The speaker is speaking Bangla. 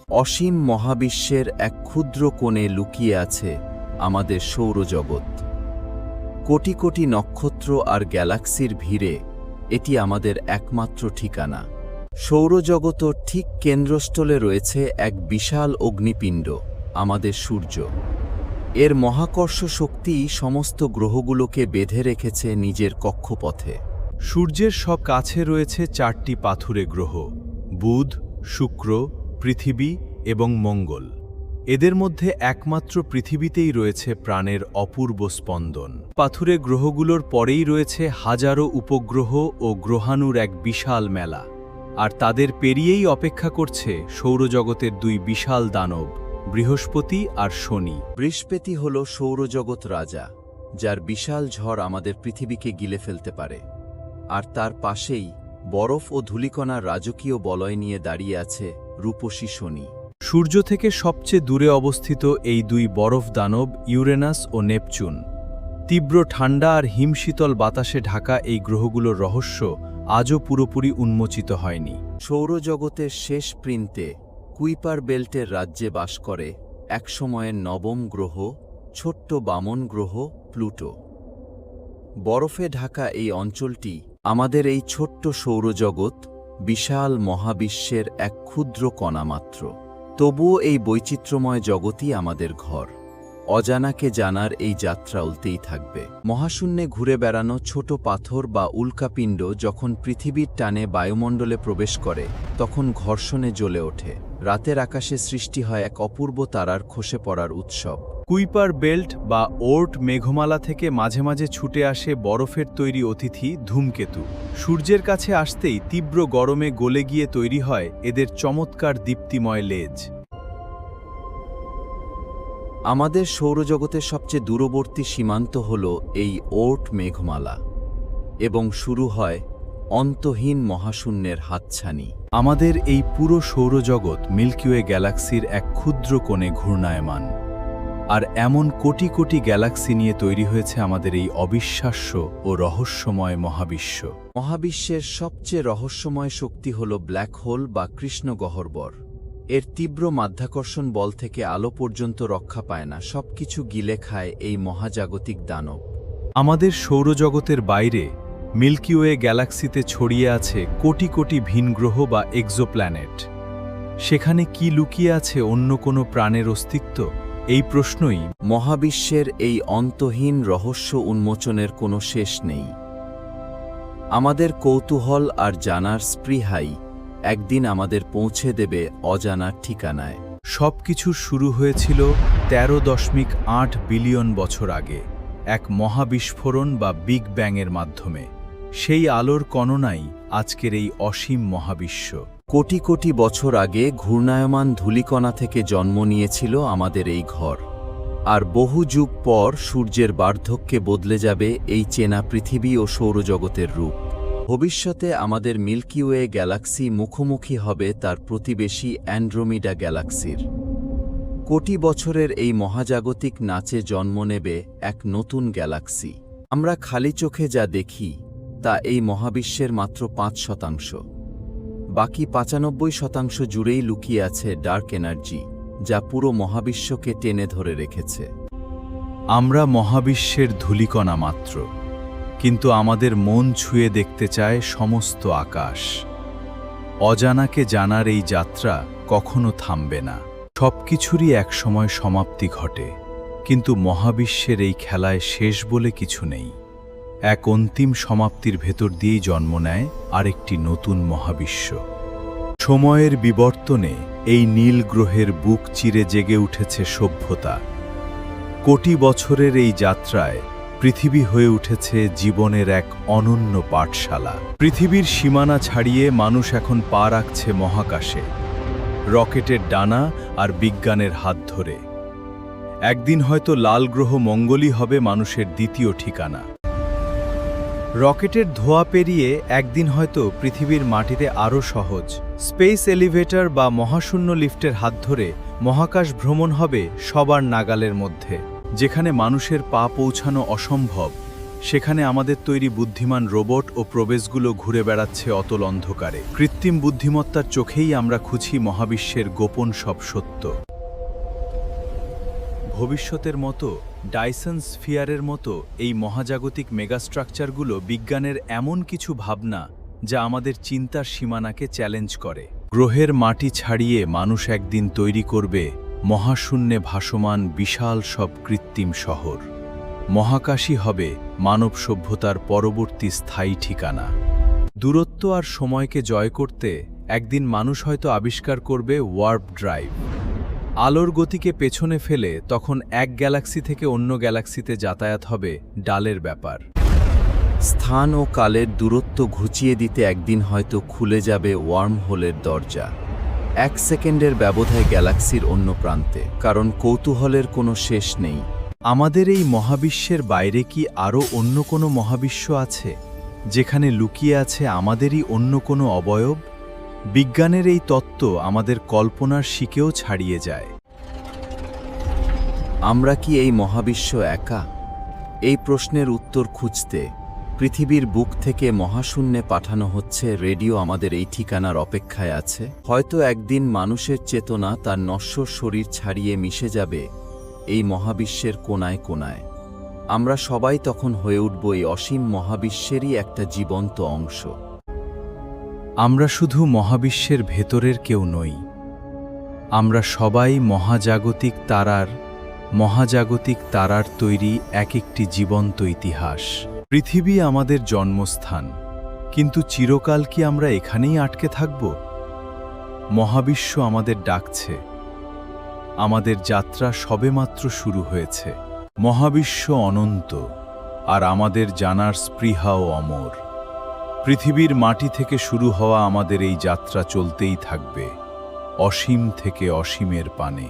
অসীম মহাবিশ্বের এক ক্ষুদ্র কোণে লুকিয়ে আছে আমাদের সৌরজগৎ। কোটি কোটি নক্ষত্র আর গ্যালাক্সির ভিড়ে এটি আমাদের একমাত্র ঠিকানা। সৌরজগৎর ঠিক কেন্দ্রস্থলে রয়েছে এক বিশাল অগ্নিপিণ্ড, আমাদের সূর্য। এর মহাকর্ষ শক্তিই সমস্ত গ্রহগুলোকে বেঁধে রেখেছে নিজের কক্ষপথে। সূর্যের সব কাছে রয়েছে 4টি পাথুরে গ্রহ: বুধ, শুক্র, পৃথিবী এবং মঙ্গল। এদের মধ্যে একমাত্র পৃথিবীতেই রয়েছে প্রাণের অপূর্ব স্পন্দন। পাথুরে গ্রহগুলোর পরেই রয়েছে হাজারো উপগ্রহ ও গ্রহাণুর এক বিশাল মেলা, আর তাদের পেরিয়েই অপেক্ষা করছে সৌরজগতের 2 বিশাল দানব, বৃহস্পতি আর শনি। বৃহস্পতি হল সৌরজগৎ রাজা, যার বিশাল ঝড় আমাদের পৃথিবীকে গিলে ফেলতে পারে। আর তার পাশেই বরফ ও ধূলিকণার রাজকীয় বলয় নিয়ে দাঁড়িয়ে আছে রূপসী শনি। সূর্য থেকে সবচেয়ে দূরে অবস্থিত এই 2 বরফ দানব ইউরেনাস ও নেপচুন। তীব্র ঠান্ডা আর হিমশীতল বাতাসে ঢাকা এই গ্রহগুলোর রহস্য আজও পুরোপুরি উন্মোচিত হয়নি। সৌরজগতের শেষ প্রান্তে কুইপার বেল্টের রাজ্যে বাস করে একসময়ের 9ম গ্রহ, ছোট্ট বামন গ্রহ প্লুটো। বরফে ঢাকা এই অঞ্চলটি আমাদের এই ছোট্ট সৌরজগৎ, বিশাল মহাবিশ্বের এক ক্ষুদ্র কণা মাত্র। তবুও এই বৈচিত্র্যময় জগৎই আমাদের ঘর। অজানাকে জানার এই যাত্রা চলতেই থাকবে। মহাশূন্যে ঘুরে বেড়ানো ছোট পাথর বা উল্কাপিণ্ড যখন পৃথিবীর টানে বায়ুমণ্ডলে প্রবেশ করে, তখন ঘর্ষণে জ্বলে ওঠে। রাতের আকাশে সৃষ্টি হয় এক অপূর্ব তারার খসে পড়ার উৎসব। কুইপার বেল্ট বা ওর্ট মেঘমালা থেকে মাঝে মাঝে ছুটে আসে বরফের তৈরি অতিথি ধূমকেতু। সূর্যের কাছে আসতেই তীব্র গরমে গলে গিয়ে তৈরি হয় এদের চমৎকার দীপ্তিময় লেজ। আমাদের সৌরজগতের সবচেয়ে দূরবর্তী সীমান্ত হল এই ওর্ট মেঘমালা, এবং শুরু হয় অন্তহীন মহাশূন্যের হাতছানি। আমাদের এই পুরো সৌরজগৎ মিল্কিওয়ে গ্যালাক্সির এক ক্ষুদ্র কোণে ঘূর্ণায়মান, আর এমন কোটি কোটি গ্যালাক্সি নিয়ে তৈরি হয়েছে আমাদের এই অবিশ্বাস্য ও রহস্যময় মহাবিশ্ব। মহাবিশ্বের সবচেয়ে রহস্যময় শক্তি হল ব্ল্যাক হোল বা কৃষ্ণগহ্বর। এর তীব্র মাধ্যাকর্ষণ বল থেকে আলো পর্যন্ত রক্ষা পায় না, সবকিছু গিলে খায় এই মহাজাগতিক দানব। আমাদের সৌরজগতের বাইরে মিল্কিওয়ে গ্যালাক্সিতে ছড়িয়ে আছে কোটি কোটি ভিন গ্রহ বা এক্সোপ্ল্যানেট। সেখানে কি লুকিয়ে আছে অন্য কোনো প্রাণের অস্তিত্ব? এই প্রশ্নই মহাবিশ্বের এই অন্তহীন রহস্য উন্মোচনের কোনো শেষ নেই। আমাদের কৌতূহল আর জানার স্পৃহাই একদিন আমাদের পৌঁছে দেবে অজানার ঠিকানায়। সবকিছু শুরু হয়েছিল 13.8 বিলিয়ন বছর আগে, এক মহাবিস্ফোরণ বা বিগ ব্যাংয়ের মাধ্যমে। সেই আলোর কণনাই আজকের এই অসীম মহাবিশ্ব। কোটি কোটি বছর আগে ঘূর্ণায়মান ধূলিকণা থেকে জন্ম নিয়েছিল আমাদের এই ঘর, আর বহু যুগ পর সূর্যের বার্ধক্যে বদলে যাবে এই চেনা পৃথিবী ও সৌরজগতের রূপ। ভবিষ্যতে আমাদের মিল্কিওয়ে গ্যালাক্সি মুখোমুখি হবে তার প্রতিবেশী অ্যান্ড্রোমিডা গ্যালাক্সির। কোটি বছরের এই মহাজাগতিক নাচে জন্ম নেবে এক নতুন গ্যালাক্সি। আমরা খালি চোখে যা দেখি তা এই মহাবিশ্বের মাত্র 5%। বাকি 95% জুড়েই লুকিয়ে আছে ডার্ক এনার্জি, যা পুরো মহাবিশ্বকে টেনে ধরে রেখেছে। আমরা মহাবিশ্বের ধূলিকণা মাত্র, কিন্তু আমাদের মন ছুঁয়ে দেখতে চায় সমস্ত আকাশ। অজানাকে জানার এই যাত্রা কখনো থামবে না। সবকিছুরই একসময় সমাপ্তি ঘটে, কিন্তু মহাবিশ্বের এই খেলায় শেষ বলে কিছু নেই। এক অন্তিম সমাপ্তির ভেতর দিয়েই জন্ম নেয় আরেকটি নতুন মহাবিশ্ব। সময়ের বিবর্তনে এই নীল গ্রহের বুক চিরে জেগে উঠেছে সভ্যতা। কোটি বছরের এই যাত্রায় পৃথিবী হয়ে উঠেছে জীবনের এক অনন্য পাঠশালা। পৃথিবীর সীমানা ছাড়িয়ে মানুষ এখন পা রাখছে মহাকাশে, রকেটের ডানা আর বিজ্ঞানের হাত ধরে। একদিন হয়তো লাল গ্রহ মঙ্গলই হবে মানুষের দ্বিতীয় ঠিকানা। রকেটের ধোঁয়া পেরিয়ে একদিন হয়তো পৃথিবীর মাটিতে আরও সহজ স্পেস এলিভেটর বা মহাশূন্য লিফটের হাত ধরে মহাকাশ ভ্রমণ হবে সবার নাগালের মধ্যে, যেখানে মানুষের পা পৌঁছানো অসম্ভব সেখানে আমাদের তৈরি বুদ্ধিমান রোবট ও প্রবেশগুলো ঘুরে বেড়াচ্ছে অতল অন্ধকারে। কৃত্রিম বুদ্ধিমত্তার চোখেই আমরা খুঁজি মহাবিশ্বের গোপন সব সত্য। ভবিষ্যতের মতো ডাইসন স্ফিয়ারের মতো এই মহাজাগতিক মেগাস্ট্রাকচারগুলো বিজ্ঞানের এমন কিছু ভাবনা যা আমাদের চিন্তার সীমানাকে চ্যালেঞ্জ করে। গ্রহের মাটি ছাড়িয়ে মানুষ একদিন তৈরি করবে মহাশূন্যে ভাসমান বিশাল সব কৃত্রিম শহর। মহাকাশই হবে মানব সভ্যতার পরবর্তী স্থায়ী ঠিকানা। দূরত্ব আর সময়কে জয় করতে একদিন মানুষ হয়তো আবিষ্কার করবে ওয়ার্প ড্রাইভ। আলোর গতিকে পেছনে ফেলে তখন এক গ্যালাক্সি থেকে অন্য গ্যালাক্সিতে যাতায়াত হবে ডালের ব্যাপার। স্থান ও কালের দূরত্ব ঘুচিয়ে দিতে একদিন হয়তো খুলে যাবে ওয়ার্ম হোলের দরজা, 1 সেকেন্ডের ব্যবধায় গ্যালাক্সির অন্য প্রান্তে। কারণ কৌতূহলের কোনো শেষ নেই। আমাদের এই মহাবিশ্বের বাইরে কি আরও অন্য কোনো মহাবিশ্ব আছে, যেখানে লুকিয়ে আছে আমাদেরই অন্য কোনো অবয়ব? বিজ্ঞানের এই তত্ত্ব আমাদের কল্পনার শিকেও ছাড়িয়ে যায়। আমরা কি এই মহাবিশ্ব একা? এই প্রশ্নের উত্তর খুঁজতে পৃথিবীর বুক থেকে মহাশূন্যে পাঠানো হচ্ছে রেডিও আমাদের এই ঠিকানার অপেক্ষায় আছে। হয়তো একদিন মানুষের চেতনা তার নশ্বর শরীর ছাড়িয়ে মিশে যাবে এই মহাবিশ্বের কোনায় কোনায়। আমরা সবাই তখন হয়ে উঠব এই অসীম মহাবিশ্বেরই একটা জীবন্ত অংশ। আমরা শুধু মহাবিশ্বের ভেতরের কেউ নই, আমরা সবাই মহাজাগতিক তারার তৈরি এক একটি জীবন্ত ইতিহাস। পৃথিবী আমাদের জন্মস্থান, কিন্তু চিরকাল কি আমরা এখানেই আটকে থাকব? মহাবিশ্ব আমাদের ডাকছে। আমাদের যাত্রা সবেমাত্র শুরু হয়েছে। মহাবিশ্ব অনন্ত, আর আমাদের জানার স্পৃহাও অমর। পৃথিবীর মাটি থেকে শুরু হওয়া আমাদের এই যাত্রা চলতেই থাকবে, অসীম থেকে অসীমের পানে।